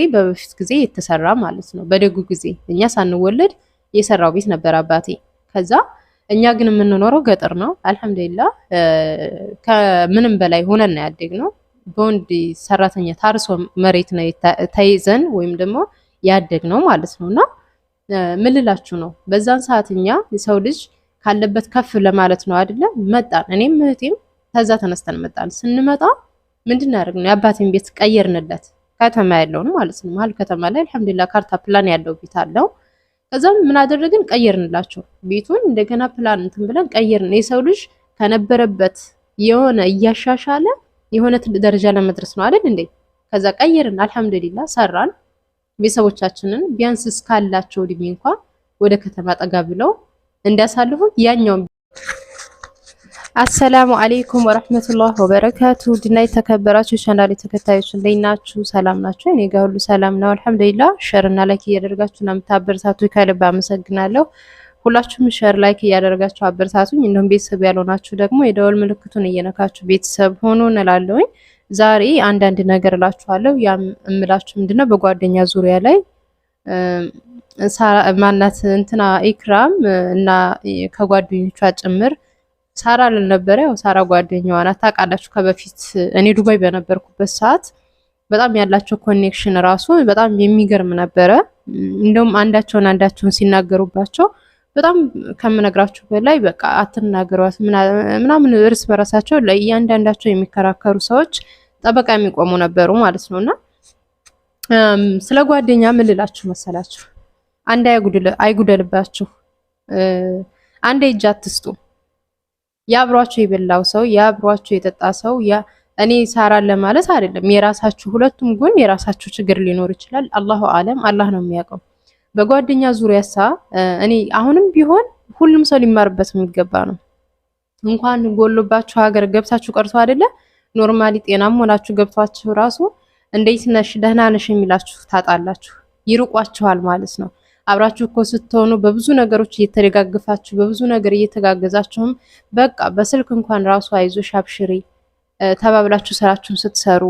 በበፊት ጊዜ የተሰራ ማለት ነው። በደጉ ጊዜ እኛ ሳንወለድ የሰራው ቤት ነበር አባቴ። ከዛ እኛ ግን የምንኖረው ገጠር ነው። አልሐምዱሊላህ ከምንም በላይ ሆነን ነው ያደግነው። በወንድ ሰራተኛ ታርሶ መሬት ነው ተይዘን ወይም ደግሞ ያደግነው ማለት ነውና ምን ልላችሁ ነው፣ በዛን ሰዓት እኛ የሰው ልጅ ካለበት ከፍ ለማለት ነው አይደለ? መጣን። እኔም እህቴም ከዛ ተነስተን መጣን። ስንመጣ ምንድን ያደርግነው የአባቴን ቤት ቀየርንለት፣ ከተማ ያለውን ማለት ነው። መሀል ከተማ ላይ አልሐምዱሊላህ ካርታ ፕላን ያለው ቤት አለው። ከዛም ምን አደረግን? ቀየርንላቸው ቤቱን እንደገና ፕላን እንትን ብለን ቀየርን። የሰው ልጅ ከነበረበት የሆነ እያሻሻለ የሆነ ትልቅ ደረጃ ለመድረስ ነው አይደል እንዴ? ከዛ ቀየርን፣ አልሐምዱሊላህ ሰራን። ቤተሰቦቻችንን ቢያንስ እስካላቸው እድሜ እንኳን ወደ ከተማ ጠጋ ብለው እንዲያሳልፉ ያኛው። አሰላሙ አለይኩም ወራህመቱላሂ ወበረካቱ። ድና የተከበራችሁ ቻናል ተከታዮች እንዴት ናችሁ? ሰላም ናችሁ? እኔ ጋር ሁሉ ሰላም ነው አልሐምዱሊላህ። ሼር እና ላይክ እያደረጋችሁ እና የምታበረታቱ ከልብ አመሰግናለሁ። ሁላችሁም ሼር ላይክ እያደረጋችሁ አበረታቱኝ። እንደውም ቤተሰብ ያልሆናችሁ ደግሞ የደወል ምልክቱን እየነካችሁ ቤተሰብ ሆኖ እንላለሁኝ። ዛሬ አንዳንድ ነገር እላችኋለሁ። ያም እምላችሁ ምንድነው በጓደኛ ዙሪያ ላይ ማናት እንትና ኢክራም እና ከጓደኞቿ ጭምር ሳራ ልነበረ ያው ሳራ ጓደኛዋ ናት። ታውቃላችሁ ከበፊት እኔ ዱባይ በነበርኩበት ሰዓት በጣም ያላቸው ኮኔክሽን ራሱ በጣም የሚገርም ነበረ። እንደውም አንዳቸውን ሲናገሩባቸው በጣም ከምነግራችሁ በላይ በቃ አትናገሯት ምናምን እርስ በራሳቸው ለእያንዳንዳቸው የሚከራከሩ ሰዎች ጠበቃ የሚቆሙ ነበሩ ማለት ነውና ስለ ጓደኛ ምን ልላችሁ መሰላችሁ? አንድ አይጉደልባችሁ፣ አንድ እጅ አትስጡ። ያብሯችሁ የበላው ሰው ያብሯችሁ የጠጣ ሰው እኔ ሳራን ለማለት አይደለም። የራሳችሁ ሁለቱም ጎን የራሳችሁ ችግር ሊኖር ይችላል። አላሁ አለም፣ አላህ ነው የሚያውቀው። በጓደኛ ዙሪያሳ እኔ አሁንም ቢሆን ሁሉም ሰው ሊማርበት የሚገባ ነው። እንኳን ጎሎባችሁ ሀገር ገብታችሁ ቀርቶ አይደለ ኖርማሊ ጤናም ሆናችሁ ገብታችሁ ራሱ እንዴት ነሽ ደህና ነሽ የሚላችሁ ታጣላችሁ፣ ይርቋችኋል ማለት ነው። አብራችሁ እኮ ስትሆኑ በብዙ ነገሮች እየተደጋግፋችሁ በብዙ ነገር እየተጋገዛችሁም በቃ በስልክ እንኳን ራሱ አይዞሽ አብሽሪ ተባብላችሁ ስራችሁን ስትሰሩ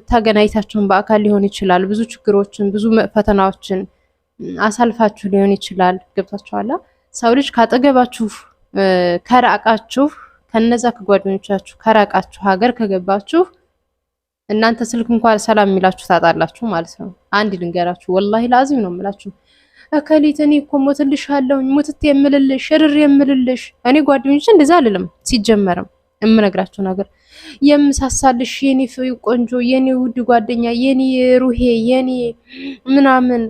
ተገናኝታችሁን በአካል ሊሆን ይችላል። ብዙ ችግሮችን ብዙ ፈተናዎችን አሳልፋችሁ ሊሆን ይችላል። ገብታችኋላ። ሰው ልጅ ካጠገባችሁ ከራቃችሁ ከነዛ ከጓደኞቻችሁ ከራቃችሁ ሀገር ከገባችሁ እናንተ ስልክ እንኳን ሰላም የሚላችሁ ታጣላችሁ ማለት ነው። አንድ ልንገራችሁ ወላሂ ላዚም ነው የምላችሁ። እከሊት እኔ እኮ ሞትልሻለሁ ሞትት የምልልሽ ሽርር የምልልሽ እኔ ጓደኞቼ እንደዛ አልልም። ሲጀመርም የምነግራችሁ ነገር የምሳሳልሽ የኔ ቆንጆ የኔ ውድ ጓደኛ የኔ ሩሄ የኔ ምናምን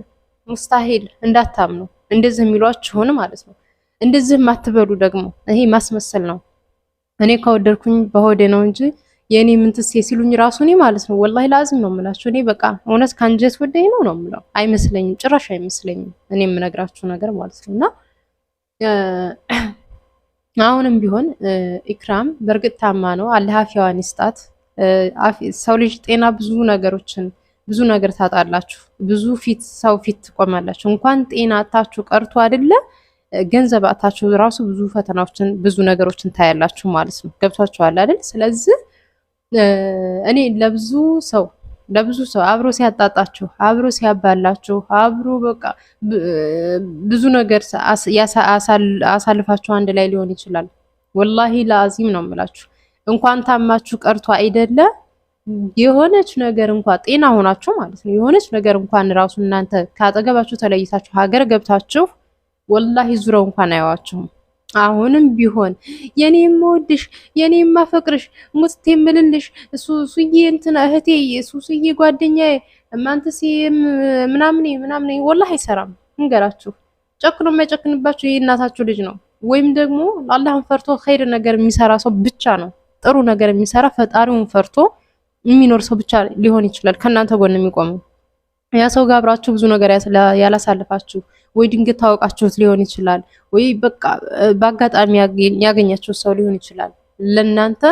ሙስታሂል እንዳታምኑ። እንደዚህ የሚሏችሁን ማለት ነው። እንደዚህ ማትበሉ ደግሞ ይሄ ማስመሰል ነው። እኔ ከወደድኩኝ በሆዴ ነው እንጂ የኔ ምንትስ ሲሉኝ ራሱ እኔ ማለት ነው ወላሂ ላዚም ነው የምላችሁ። እኔ በቃ እውነት ካንጀት ወደኝ ነው የምለው። አይመስለኝም፣ ጭራሽ አይመስለኝም። እኔ የምነግራችሁ ነገር ማለት ነውና አሁንም ቢሆን ኢክራም በእርግጥ ታማ ነው። አላህ አፊያዋን ይስጣት። ሰው ልጅ ጤና ብዙ ነገር ታጣላችሁ። ብዙ ሰው ፊት ትቆማላችሁ። እንኳን ጤና አታችሁ ቀርቶ አይደለ ገንዘብ አታችሁ ራሱ ብዙ ፈተናዎችን ብዙ ነገሮችን ታያላችሁ ማለት ነው። ገብቷችኋል አይደል? ስለዚህ እኔ ለብዙ ሰው አብሮ ሲያጣጣችሁ አብሮ ሲያባላችሁ አብሮ በቃ ብዙ ነገር አሳልፋችሁ አንድ ላይ ሊሆን ይችላል። ወላሂ ለአዚም ነው የምላችሁ። እንኳን ታማችሁ ቀርቶ አይደለ የሆነች ነገር እንኳን ጤና ሆናችሁ ማለት ነው የሆነች ነገር እንኳን ራሱ እናንተ ካጠገባችሁ ተለይታችሁ ሀገር ገብታችሁ ወላሂ ዙረው እንኳን አያዋችሁም። አሁንም ቢሆን የኔ የምወድሽ የኔ የማፈቅርሽ ሙስቴ የምልልሽ ሱሱዬ እንትና እህቴ ሱሱዬ ጓደኛዬ ማንተሲ ምናምን ወላሂ አይሰራም። እንገራችሁ ጨክኖ የማይጨክንባችሁ የእናታችሁ ልጅ ነው። ወይም ደግሞ አላህን ፈርቶ ኸይር ነገር የሚሰራ ሰው ብቻ ነው ጥሩ ነገር የሚሰራ ፈጣሪውን ፈርቶ የሚኖር ሰው ብቻ ሊሆን ይችላል ከእናንተ ጎን የሚቆመው። ያ ሰው ጋር አብራችሁ ብዙ ነገር ያላሳልፋችሁ ወይ ድንገት ታወቃችሁት ሊሆን ይችላል፣ ወይ በቃ በአጋጣሚ ያገኛችሁት ሰው ሊሆን ይችላል። ለእናንተ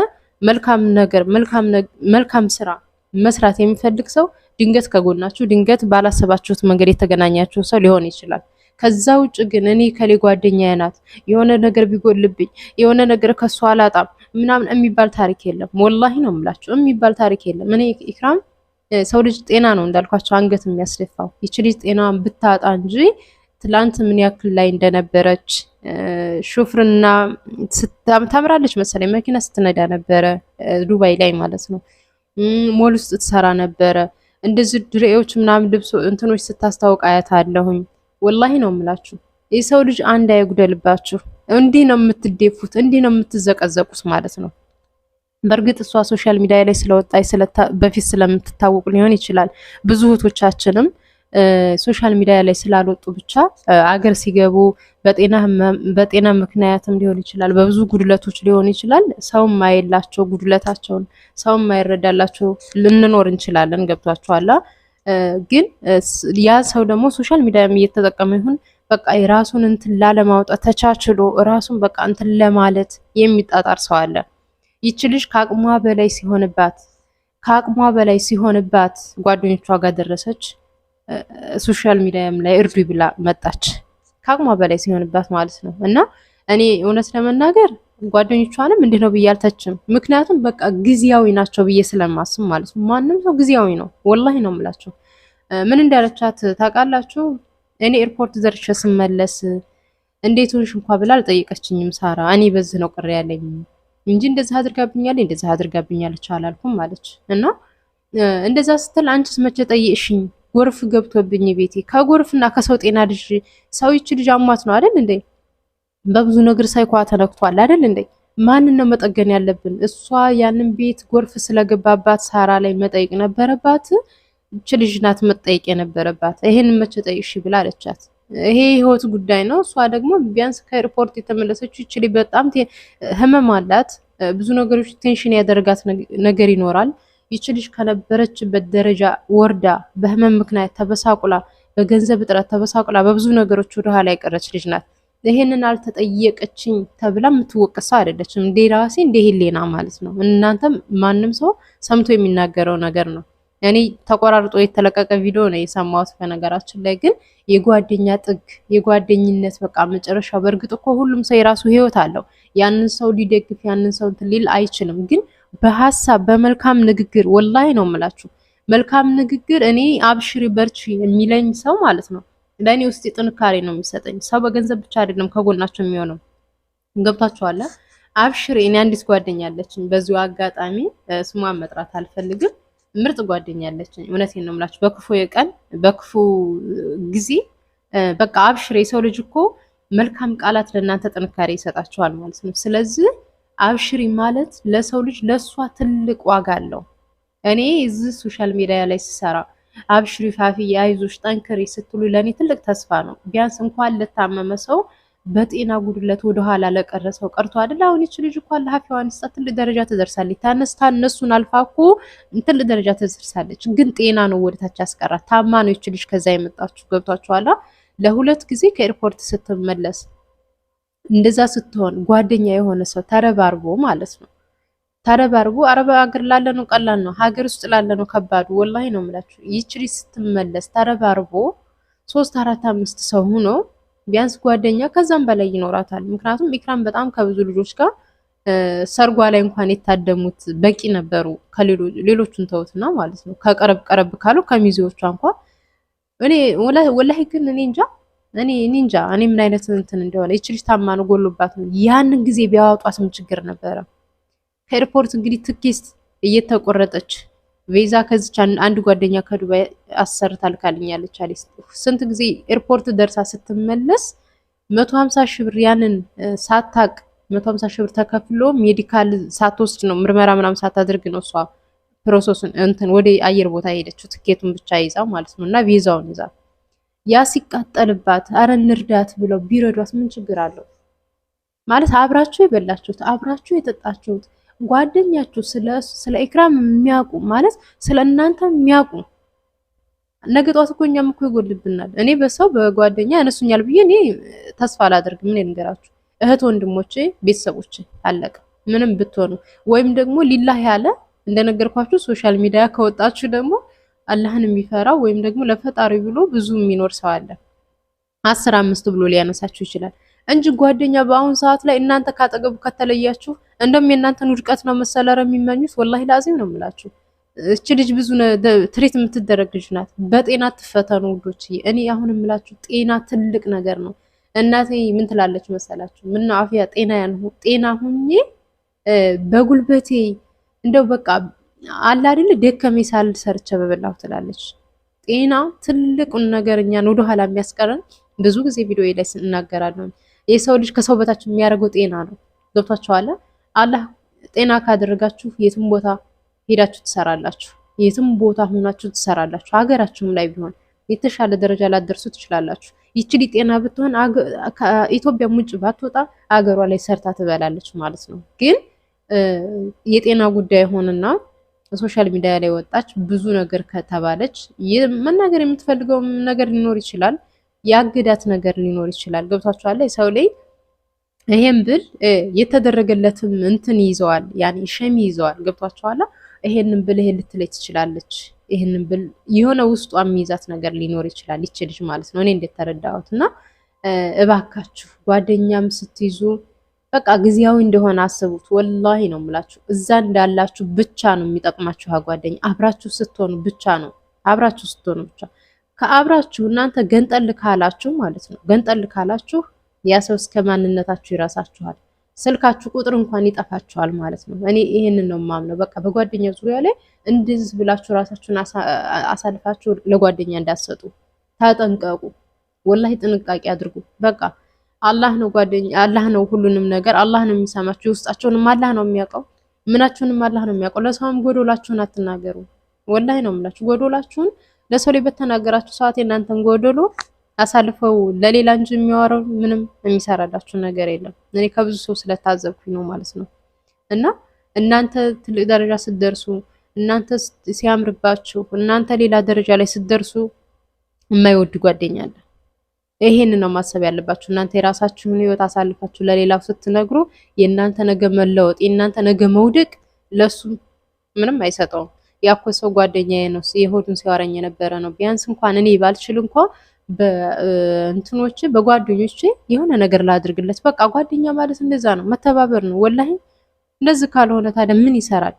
መልካም ስራ መስራት የሚፈልግ ሰው ድንገት ከጎናችሁ ድንገት ባላሰባችሁት መንገድ የተገናኛችሁ ሰው ሊሆን ይችላል። ከዛ ውጭ ግን እኔ ከሌ ጓደኛዬ ናት የሆነ ነገር ቢጎልብኝ የሆነ ነገር ከሷ አላጣም ምናምን የሚባል ታሪክ የለም። ወላሂ ነው የምላችሁ የሚባል ታሪክ የለም። እኔ ኢክራም ሰው ልጅ ጤና ነው እንዳልኳቸው አንገት የሚያስደፋው። ይች ልጅ ጤናዋን ብታጣ እንጂ ትላንት ምን ያክል ላይ እንደነበረች ሹፍርና ታምራለች መሰለኝ። መኪና ስትነዳ ነበረ ዱባይ ላይ ማለት ነው። ሞል ውስጥ ትሰራ ነበረ። እንደዚህ ድሬዎች ምናምን ልብሶ እንትኖች ስታስታውቅ አያታለሁኝ። ወላሂ ነው የምላችሁ። የሰው ልጅ አንድ አይጉደልባችሁ። እንዲህ ነው የምትደፉት፣ እንዲህ ነው የምትዘቀዘቁት ማለት ነው። በእርግጥ እሷ ሶሻል ሚዲያ ላይ ስለወጣች በፊት ስለምትታወቁ ሊሆን ይችላል። ብዙ እህቶቻችንም ሶሻል ሚዲያ ላይ ስላልወጡ ብቻ አገር ሲገቡ በጤና ምክንያትም ሊሆን ይችላል፣ በብዙ ጉድለቶች ሊሆን ይችላል። ሰው ማይላቸው ጉድለታቸውን ሰው ማይረዳላቸው ልንኖር እንችላለን። ገብቷችኋል? ግን ያ ሰው ደግሞ ሶሻል ሚዲያም እየተጠቀመ ይሁን በቃ የራሱን እንትን ላለማውጣት ተቻችሎ ራሱን በቃ እንትን ለማለት የሚጣጣር ሰው አለ። ይች ልጅ ከአቅሟ በላይ ሲሆንባት ጓደኞቿ ጋር ደረሰች። ሶሻል ሚዲያም ላይ እርዱ ብላ መጣች። ከአቅሟ በላይ ሲሆንባት ማለት ነው። እና እኔ እውነት ለመናገር ጓደኞቿንም እንዲህ ነው ብዬ አልተችም። ምክንያቱም በቃ ጊዜያዊ ናቸው ብዬ ስለማስብ ማለት ነው። ማንም ሰው ጊዜያዊ ነው፣ ወላሂ ነው የምላቸው። ምን እንዳለቻት ታውቃላችሁ? እኔ ኤርፖርት ደርሼ ስመለስ እንዴት ሆንሽ እንኳ ብላ አልጠየቀችኝም ሳራ። እኔ በዚህ ነው ቅር ያለኝ እንጂ እንደዚህ አድርጋብኛለች አላልኩም ማለች። እና እንደዛ ስትል አንቺስ መቼ ጠየቅሽኝ? ጎርፍ ገብቶብኝ ቤቴ ከጎርፍና ከሰው ጤና ልጅ ሰው ይች ልጅ አሟት ነው አይደል እንዴ? በብዙ ነገር ሳይኳ ተነክቷል አይደል እንዴ? ማንን ነው መጠገን ያለብን? እሷ ያንን ቤት ጎርፍ ስለገባባት ሳራ ላይ መጠየቅ ነበረባት። ይች ልጅ ናት መጠየቅ የነበረባት። ይሄን መቼ ጠይቅሽ ብላ አለቻት። ይሄ ህይወት ጉዳይ ነው። እሷ ደግሞ ቢያንስ ከኤርፖርት የተመለሰችው ይች ልጅ በጣም ህመም አላት። ብዙ ነገሮች ቴንሽን ያደረጋት ነገር ይኖራል። ይች ልጅ ከነበረችበት ደረጃ ወርዳ በህመም ምክንያት ተበሳቁላ፣ በገንዘብ እጥረት ተበሳቁላ፣ በብዙ ነገሮች ወደ ኋላ የቀረች ልጅ ናት። ይሄንን አልተጠየቀችኝ ተብላ የምትወቀሰው አይደለችም። እንደ ራሴ እንደ ሄሌና ማለት ነው። እናንተም ማንም ሰው ሰምቶ የሚናገረው ነገር ነው። እኔ ተቆራርጦ የተለቀቀ ቪዲዮ ነው የሰማሁት። በነገራችን ላይ ግን የጓደኛ ጥግ የጓደኝነት በቃ መጨረሻው። በእርግጥ እኮ ሁሉም ሰው የራሱ ህይወት አለው። ያንን ሰው ሊደግፍ ያንን ሰው እንትን ሊል አይችልም። ግን በሀሳብ በመልካም ንግግር ወላሂ ነው የምላችሁ፣ መልካም ንግግር እኔ አብሽሪ በርቺ የሚለኝ ሰው ማለት ነው ለእኔ ውስጥ ጥንካሬ ነው የሚሰጠኝ። ሰው በገንዘብ ብቻ አይደለም ከጎናቸው የሚሆነው። ገብታችኋል? አብሽሪ። እኔ አንዲት ጓደኛ አለችኝ፣ በዚሁ አጋጣሚ ስሟን መጥራት አልፈልግም። ምርጥ ጓደኛ አለችኝ። እውነቴን ነው የምላችሁ። በክፉ ቀን በክፉ ጊዜ በቃ አብሽሪ። የሰው ልጅ እኮ መልካም ቃላት ለእናንተ ጥንካሬ ይሰጣችኋል ማለት ነው። ስለዚህ አብሽሪ ማለት ለሰው ልጅ ለሷ ትልቅ ዋጋ አለው። እኔ እዚህ ሶሻል ሚዲያ ላይ ስሰራ አብሽሪ ፋፊ አይዞሽ ጠንክሪ ስትሉ ለእኔ ትልቅ ተስፋ ነው። ቢያንስ እንኳን ለታመመ ሰው በጤና ጉድለት ወደኋላ ለቀረ ሰው ቀርቶ አይደል? አሁን ይች ልጅ እንኳን ለሀፊዋን ስጣ ትልቅ ደረጃ ትደርሳለች። ታነስታ እነሱን አልፋ እኮ ትልቅ ደረጃ ትደርሳለች። ግን ጤና ነው ወደታች ያስቀራት። ታማ ነው ይች ልጅ ከዛ የመጣችሁ። ገብቷችኋል? ለሁለት ጊዜ ከኤርፖርት ስትመለስ እንደዛ ስትሆን ጓደኛ የሆነ ሰው ተረባርቦ ማለት ነው ተረባርቦ አረብ ሀገር ላለ ነው ቀላል ነው፣ ሀገር ውስጥ ላለ ነው ከባዱ። ወላሂ ነው የምላችሁ። ይች ልጅ ስትመለስ ተረባርቦ 3 4 5 ሰው ሆኖ ቢያንስ ጓደኛ ከዛም በላይ ይኖራታል። ምክንያቱም ኢክራም በጣም ከብዙ ልጆች ጋር ሰርጓ ላይ እንኳን የታደሙት በቂ ነበሩ። ከሌሎቹን ተውትና ማለት ነው ከቀረብ ካሉ ከሚዜዎቿ እንኳን እኔ ወላሂ ግን እኔ እንጃ እኔ ምን አይነት እንትን እንደሆነ ይች ልጅ ታማ ነው ጎሎባት ነው። ያንን ጊዜ ቢያወጧትም ችግር ነበረ። ከኤርፖርት እንግዲህ ትኬት እየተቆረጠች ቪዛ ከዚች አንድ ጓደኛ ከዱባይ አሰርታ ልካልኛለች አለች። ስንት ጊዜ ኤርፖርት ደርሳ ስትመለስ 150 ሺህ ብር ያንን ሳታቅ 150 ሺህ ብር ተከፍሎ ሜዲካል ሳትወስድ ነው ምርመራ ምናምን ሳታደርግ ነው እሷ ፕሮሰሱን እንትን ወደ አየር ቦታ ሄደችው። ትኬቱን ብቻ ይዛው ማለት ነው እና ቪዛውን ይዛ ያ ሲቃጠልባት አረ እንርዳት ብለው ቢረዷት ምን ችግር አለው? ማለት አብራችሁ የበላችሁት አብራችሁ የጠጣችሁት ጓደኛችሁ ስለ ኢክራም የሚያውቁ ማለት ስለ እናንተ የሚያውቁ ነገ ጧት እኮ እኛም እኮ ይጎልብናል። እኔ በሰው በጓደኛ ያነሱኛል ብዬ እኔ ተስፋ አላደርግም። ምን ልንገራችሁ እህት ወንድሞቼ ቤተሰቦቼ አለቀ። ምንም ብትሆኑ ወይም ደግሞ ሊላህ ያለ እንደነገርኳችሁ ሶሻል ሚዲያ ከወጣችሁ ደግሞ አላህን የሚፈራው ወይም ደግሞ ለፈጣሪ ብሎ ብዙ የሚኖር ሰው አለ። 10 5 ብሎ ሊያነሳችሁ ይችላል እንጂ ጓደኛ በአሁን ሰዓት ላይ እናንተ ካጠገቡ ከተለያችሁ እንደም የእናንተን ውድቀት ነው መሰለረ የሚመኙት። ወላሂ ላዚም ነው የምላችሁ። እቺ ልጅ ብዙ ትሪት የምትደረግ ልጅ ናት። በጤና ትፈተኑ ውዶች። እኔ አሁን የምላችሁ ጤና ትልቅ ነገር ነው። እናቴ ምን ትላለች መሰላችሁ? ምን አፍያ ጤና ሁኜ በጉልበቴ እንደው በቃ አለ አይደል ደከሜ ሳል ሰርቼ በበላሁ ትላለች። ጤና ትልቁን ነገር እኛን ወደኋላ የሚያስቀረን ብዙ ጊዜ ቪዲዮ ላይ እናገራለን። የሰው ልጅ ከሰው በታች የሚያደርገው ጤና ነው። ገብቷችኋል? አላህ ጤና ካደረጋችሁ የትም ቦታ ሄዳችሁ ትሰራላችሁ። የትም ቦታ ሆናችሁ ትሰራላችሁ። ሀገራችሁም ላይ ቢሆን የተሻለ ደረጃ ላደርሱ ትችላላችሁ። ይችሊ ጤና ብትሆን ኢትዮጵያ ውጭ ባትወጣ አገሯ ላይ ሰርታ ትበላለች ማለት ነው። ግን የጤና ጉዳይ ሆነና ሶሻል ሚዲያ ላይ ወጣች ብዙ ነገር ከተባለች መናገር የምትፈልገው ነገር ሊኖር ይችላል። ያግዳት ነገር ሊኖር ይችላል። ገብቷችኋል? ሰው ላይ ይሄን ብል የተደረገለትም እንትን ይዘዋል፣ ያኔ ሸሚ ይዘዋል። ገብቷችኋል? ይሄንን ብል ይሄ ልትለይ ትችላለች። ይሄንን ብል የሆነ ውስጧ የሚይዛት ነገር ሊኖር ይችላል ይች ልጅ ማለት ነው። እኔ እንደተረዳሁት እና እባካችሁ ጓደኛም ስትይዙ በቃ ጊዜያዊ እንደሆነ አስቡት። ወላሂ ነው የምላችሁ። እዛ እንዳላችሁ ብቻ ነው የሚጠቅማችሁ ጓደኛ። አብራችሁ ስትሆኑ ብቻ ነው። አብራችሁ ስትሆኑ ብቻ ከአብራችሁ እናንተ ገንጠል ካላችሁ ማለት ነው። ገንጠል ካላችሁ ያ ሰው እስከ ማንነታችሁ ይራሳችኋል። ስልካችሁ ቁጥር እንኳን ይጠፋችኋል ማለት ነው። እኔ ይሄንን ነው የማምነው። በቃ በጓደኛ ዙሪያ ላይ እንድዝ ብላችሁ ራሳችሁን አሳልፋችሁ ለጓደኛ እንዳትሰጡ ተጠንቀቁ። ወላሂ ጥንቃቄ አድርጉ። በቃ አላህ ነው ጓደኛ፣ አላህ ነው ሁሉንም ነገር፣ አላህ ነው የሚሰማችሁ። ውስጣችሁንም አላህ ነው የሚያውቀው፣ ምናችሁንም አላህ ነው የሚያውቀው። ለሰውም ጎዶላችሁን አትናገሩ። ወላሂ ነው የምላችሁ። ጎዶላችሁን ለሰው ላይ በተናገራችሁ ሰዓት የእናንተን ጎዶሎ አሳልፈው ለሌላ እንጂ የሚያወራው ምንም የሚሰራላችሁ ነገር የለም። እኔ ከብዙ ሰው ስለታዘብኩኝ ነው ማለት ነው። እና እናንተ ትልቅ ደረጃ ስትደርሱ፣ እናንተ ሲያምርባችሁ፣ እናንተ ሌላ ደረጃ ላይ ስትደርሱ የማይወድ ጓደኛ አለ። ይሄን ነው ማሰብ ያለባችሁ። እናንተ የራሳችሁን ህይወት አሳልፋችሁ ለሌላው ስትነግሩ የእናንተ ነገ መለወጥ፣ የእናንተ ነገ መውደቅ ለሱ ምንም አይሰጠውም። ያኮ ሰው ጓደኛዬ ነው የሆዱን ሲያወራኝ የነበረ ነው። ቢያንስ እንኳን እኔ ባልችል እንኳን በእንትኖች በጓደኞቼ የሆነ ነገር ላድርግለት። በቃ ጓደኛ ማለት እንደዛ ነው፣ መተባበር ነው። ወላሂ እንደዚህ ካልሆነ ታዲያ ምን ይሰራል?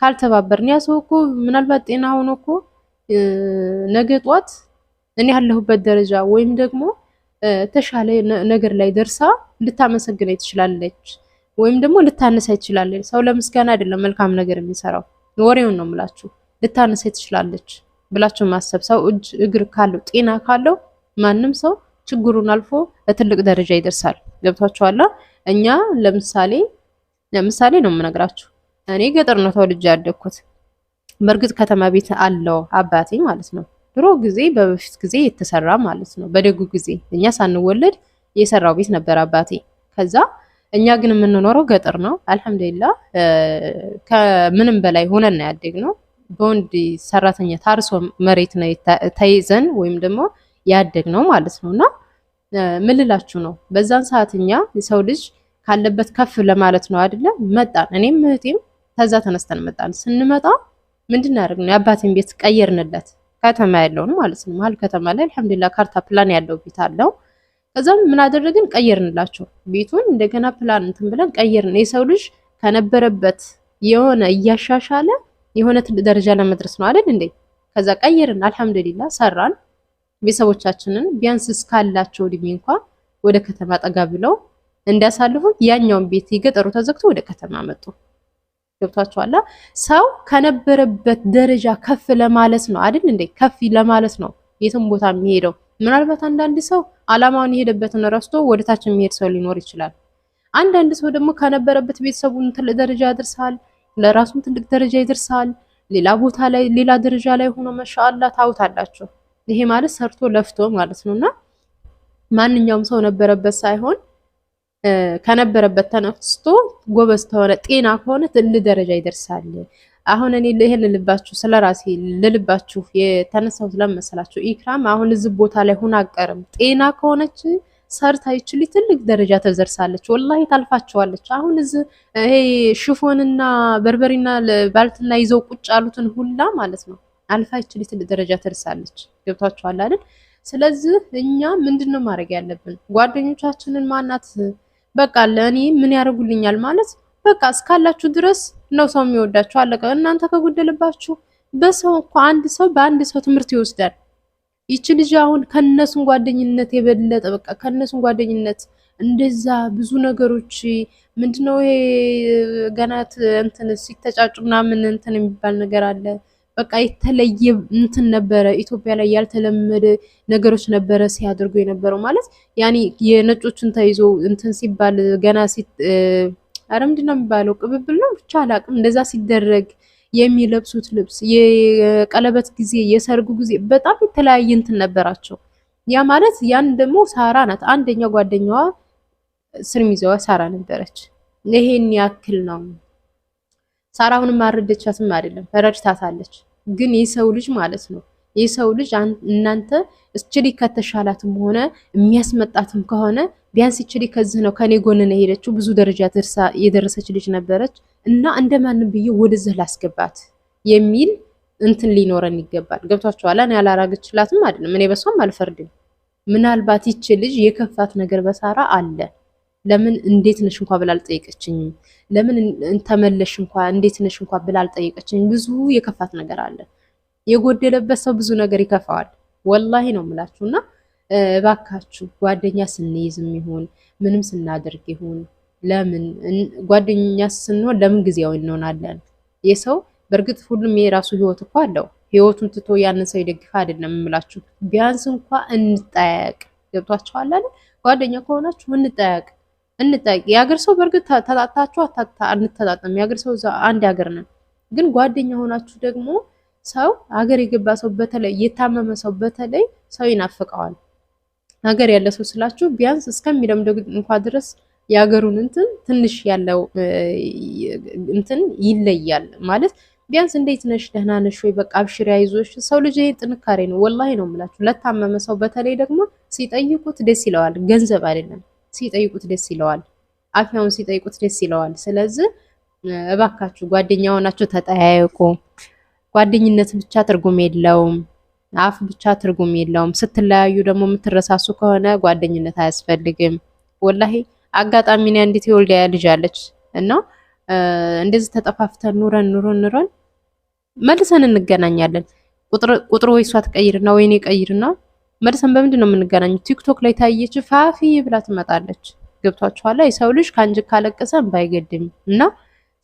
ካልተባበርን ያ ሰው እኮ ምናልባት ጤና ሆኖ እኮ ነገ ጧት እኔ ያለሁበት ደረጃ ወይም ደግሞ ተሻለ ነገር ላይ ደርሳ ልታመሰግነኝ ትችላለች፣ ወይም ደግሞ ልታነሳ ትችላለች። ሰው ለምስጋና አይደለም መልካም ነገር የሚሰራው፣ ወሬውን ነው የምላችሁ። ልታነሳ ትችላለች ብላችሁ ማሰብ። ሰው እጅ እግር ካለው ጤና ካለው ማንም ሰው ችግሩን አልፎ ለትልቅ ደረጃ ይደርሳል። ገብቷችኋል? እኛ ለምሳሌ ነው የምነግራችሁ። እኔ ገጠር ነው ተወልጄ ያደግኩት። በእርግጥ ከተማ ቤት አለው አባቴ ማለት ነው። ድሮ ጊዜ በበፊት ጊዜ የተሰራ ማለት ነው። በደጉ ጊዜ እኛ ሳንወለድ የሰራው ቤት ነበር አባቴ። ከዛ እኛ ግን የምንኖረው ገጠር ነው። አልሐምዱሊላህ ከምንም በላይ ሆነን ነው ያደግነው። በወንድ ሰራተኛ ታርሶ መሬት ነው ተይዘን ወይም ደግሞ ያደግነው ማለት ነውና ምን ልላችሁ ነው፣ በዛን ሰዓት እኛ የሰው ልጅ ካለበት ከፍ ለማለት ነው አይደለ? መጣን። እኔም እህቴም ከዛ ተነስተን መጣን። ስንመጣ ምንድን ያደርግነው የአባቴን ቤት ቀየርንለት፣ ከተማ ያለውን ማለት ነው። መሀል ከተማ ላይ አልሐምዱሊላህ ካርታ ፕላን ያለው ቤት አለው። ከዛም ምን አደረግን? ቀየርንላቸው ቤቱን እንደገና ፕላን እንትን ብለን ቀየርን። የሰው ልጅ ከነበረበት የሆነ እያሻሻለ የሆነ ትልቅ ደረጃ ለመድረስ ነው አይደል እንዴ? ከዛ ቀየርን፣ አልሐምዱሊላህ ሰራን። ቤተሰቦቻችንን ቢያንስ እስካላቸው እድሜ እንኳን ወደ ከተማ ጠጋ ብለው እንዲያሳልፉ ያኛውን ቤት የገጠሩ ተዘግቶ ወደ ከተማ መጡ። ገብቷችኋል? ሰው ከነበረበት ደረጃ ከፍ ለማለት ነው አይደል እንዴ? ከፍ ለማለት ነው የትም ቦታ የሚሄደው። ምናልባት አንዳንድ ሰው አላማውን የሄደበትን ረስቶ ወደ ታች የሚሄድ ሰው ሊኖር ይችላል። አንዳንድ ሰው ደግሞ ከነበረበት ቤተሰቡን ትልቅ ደረጃ ያደርሳል፣ ለራሱም ትልቅ ደረጃ ይደርሳል። ሌላ ቦታ ላይ ሌላ ደረጃ ላይ ሆኖ ማሻአላ ታውታላችሁ። ይሄ ማለት ሰርቶ ለፍቶ ማለት ነውና ማንኛውም ሰው ነበረበት ሳይሆን ከነበረበት ተነስቶ ጎበዝ ተሆነ ጤና ከሆነ ትልቅ ደረጃ ይደርሳል። አሁን እኔ ይሄን ልልባችሁ ስለራሴ ልልባችሁ የተነሳው ስለመሰላችሁ ኢክራም አሁን እዚህ ቦታ ላይ ሆና አቀርም ጤና ከሆነች ሰርታ ይችላል ትልቅ ደረጃ ተዘርሳለች። ወላሂ ታልፋቸዋለች። አሁን እዚህ ይሄ ሽፎንና በርበሬና ባልትና ይዘው ቁጭ ያሉትን ሁላ ማለት ነው አልፋ ይችላል ትልቅ ደረጃ ተርሳለች። ገብቷችኋል አይደል? ስለዚህ እኛ ምንድነው ማድረግ ያለብን? ጓደኞቻችንን ማናት በቃ ለኔ ምን ያደርጉልኛል ማለት በቃ እስካላችሁ ድረስ ነው ሰው የሚወዳችሁ። አለቀ። እናንተ ከጎደለባችሁ በሰው እኮ አንድ ሰው በአንድ ሰው ትምህርት ይወስዳል። ይቺ ልጅ አሁን ከነሱን ጓደኝነት የበለጠ በቃ ከነሱን ጓደኝነት እንደዛ ብዙ ነገሮች ምንድነው ይሄ ገናት እንትን ሲተጫጩ ምናምን እንትን የሚባል ነገር አለ። በቃ የተለየ እንትን ነበረ። ኢትዮጵያ ላይ ያልተለመደ ነገሮች ነበረ ሲያደርጉ የነበረው ማለት ያኔ የነጮችን ተይዞ እንትን ሲባል ገና አረ ምንድነው የሚባለው ቅብብል ነው ብቻ አላቅም። እንደዛ ሲደረግ የሚለብሱት ልብስ የቀለበት ጊዜ የሰርጉ ጊዜ በጣም የተለያየ እንትን ነበራቸው። ያ ማለት ያን ደግሞ ሳራ ናት አንደኛ ጓደኛዋ ስር ሚዘዋ ሳራ ነበረች። ይሄን ያክል ነው። ሳራውንም አረደቻትም አይደለም ረድታታለች። ግን የሰው ልጅ ማለት ነው የሰው ልጅ እናንተ እችሊ ከተሻላትም ሆነ የሚያስመጣትም ከሆነ ቢያንስ እችሊ ከዚህ ነው ከኔ ጎን ነው ሄደችው ብዙ ደረጃ የደረሰች ልጅ ነበረች እና እንደማንም ብዬ ወደዚህ ላስገባት የሚል እንትን ሊኖረን ይገባል። ገብቷችኋል? እኔ ያላራገችላትም አይደለም እኔ በሷም አልፈርድም። ምናልባት ይች ልጅ የከፋት ነገር በሳራ አለ። ለምን እንዴት ነሽ እንኳን ብላ አልጠየቀችኝም? ለምን ተመለሽ እንኳን እንዴት ነሽ እንኳን ብላ አልጠየቀችኝም? ብዙ የከፋት ነገር አለ። የጎደለበት ሰው ብዙ ነገር ይከፋዋል። ወላሂ ነው የምላችሁና እባካችሁ ጓደኛ ስንይዝም ይሁን ምንም ስናደርግ ይሁን ለምን ጓደኛ ስንሆን ለምን ጊዜያዊ እንሆናለን? የሰው በእርግጥ ሁሉም የራሱ ህይወት እኮ አለው። ህይወቱን ትቶ ያንን ሰው ይደግፍ አይደለም የምላችሁ። ቢያንስ እንኳን እንጠያየቅ። ገብቷችኋል አይደል? ጓደኛ ከሆናችሁ እንጠያየቅ። የሀገር ሰው በእርግጥ ተጣጣችሁ አንተጣጣም። የሀገር ሰው አንድ ሀገር ነን። ግን ጓደኛ ሆናችሁ ደግሞ ሰው ሀገር የገባ ሰው በተለይ የታመመ ሰው በተለይ ሰው ይናፍቀዋል። ሀገር ያለ ሰው ስላችሁ ቢያንስ እስከሚለምደው እንኳን ድረስ የሀገሩን እንትን ትንሽ ያለው እንትን ይለያል ማለት ቢያንስ እንዴት ነሽ ደህና ነሽ ወይ በቃ አብሽሪ አይዞሽ። ሰው ልጅ ይሄ ጥንካሬ ነው ወላሂ ነው የምላችሁ። ለታመመ ሰው በተለይ ደግሞ ሲጠይቁት ደስ ይለዋል። ገንዘብ አይደለም ሲጠይቁት ደስ ይለዋል። አፍያውን ሲጠይቁት ደስ ይለዋል። ስለዚህ እባካችሁ ጓደኛ ሆናችሁ ተጠያየቁ። ጓደኝነት ብቻ ትርጉም የለውም። አፍ ብቻ ትርጉም የለውም። ስትለያዩ ደግሞ የምትረሳሱ ከሆነ ጓደኝነት አያስፈልግም። ወላሂ አጋጣሚ ነው አንዲት የወልዲያ ልጅ አለች እና እንደዚህ ተጠፋፍተን ኑረን መልሰን እንገናኛለን። ቁጥሩ ወይ እሷ ትቀይርና ወይኔ ቀይርና መልሰን በምንድን ነው የምንገናኘው? ቲክቶክ ላይ ታየች ፋፊ ብላ ትመጣለች። ገብቷችኋል? የሰው ልጅ ካንጅ ካለቀሰ ባይገድም እና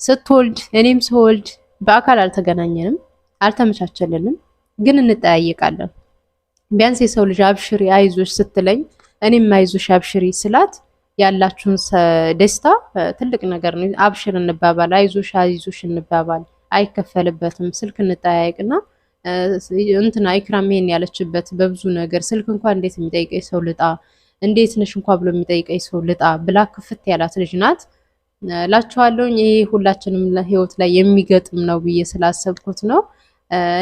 ስትወልድ እኔም ስወልድ በአካል አልተገናኘንም፣ አልተመቻቸልንም፣ ግን እንጠያየቃለን። ቢያንስ የሰው ልጅ አብሽሪ አይዞሽ ስትለኝ እኔም አይዞሽ አብሽሪ ስላት ያላችሁን ደስታ ትልቅ ነገር ነው። አብሽር እንባባል፣ አይዞሽ እንባባል፣ አይከፈልበትም። ስልክ እንጠያየቅና እንትና ኢክራም ይሄን ያለችበት በብዙ ነገር ስልክ እንኳን እንዴት የሚጠይቀኝ ሰው ልጣ እንዴት ነሽ እንኳን ብሎ የሚጠይቀኝ ሰው ልጣ ብላ ክፍት ያላት ልጅ ናት ላችኋለሁ። ይሄ ሁላችንም ለህይወት ላይ የሚገጥም ነው ብዬ ስላሰብኩት ነው።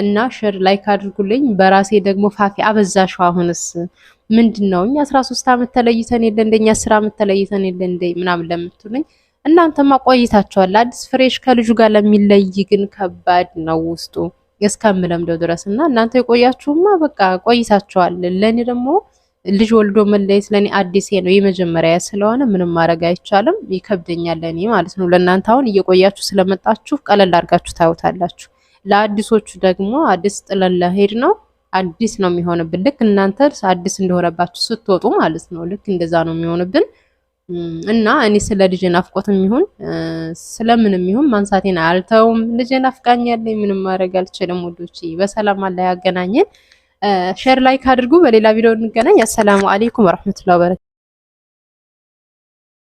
እና ሼር ላይክ አድርጉልኝ። በራሴ ደግሞ ፋፊ አበዛሽው አሁንስ ምንድነው? እኛ 13 ዓመት ተለይተን የለ እንደኛ 10 ዓመት ተለይተን የለ እንደ ምናምን ለምትሉኝ እናንተማ ቆይታችኋል። አዲስ ፍሬሽ ከልጁ ጋር ለሚለይ ግን ከባድ ነው ውስጡ እስከምለምደው ድረስ እና እናንተ የቆያችሁማ በቃ ቆይታችኋል። ለኔ ደግሞ ልጅ ወልዶ መለየት ለኔ አዲስ ነው የመጀመሪያ ስለሆነ ምንም ማድረግ አይቻልም። ይከብደኛል ለኔ ማለት ነው። ለእናንተ አሁን እየቆያችሁ ስለመጣችሁ ቀለል አድርጋችሁ ታዩታላችሁ። ለአዲሶቹ ደግሞ አዲስ ጥለን ለሄድ ነው አዲስ ነው የሚሆንብን። ልክ እናንተ አዲስ እንደሆነባችሁ ስትወጡ ማለት ነው። ልክ እንደዛ ነው የሚሆንብን እና እኔ ስለ ልጅ ናፍቆትም ይሁን ስለምንም ይሁን ማንሳቴን አልተውም። ልጅ ናፍቃኛለኝ፣ ምንም ማድረግ አልችልም። ወዶቼ በሰላም አላህ ያገናኘን። ሼር ላይክ አድርጉ። በሌላ ቪዲዮ እንገናኝ። አሰላሙ አለይኩም ወራህመቱላሂ ወበረካቱ።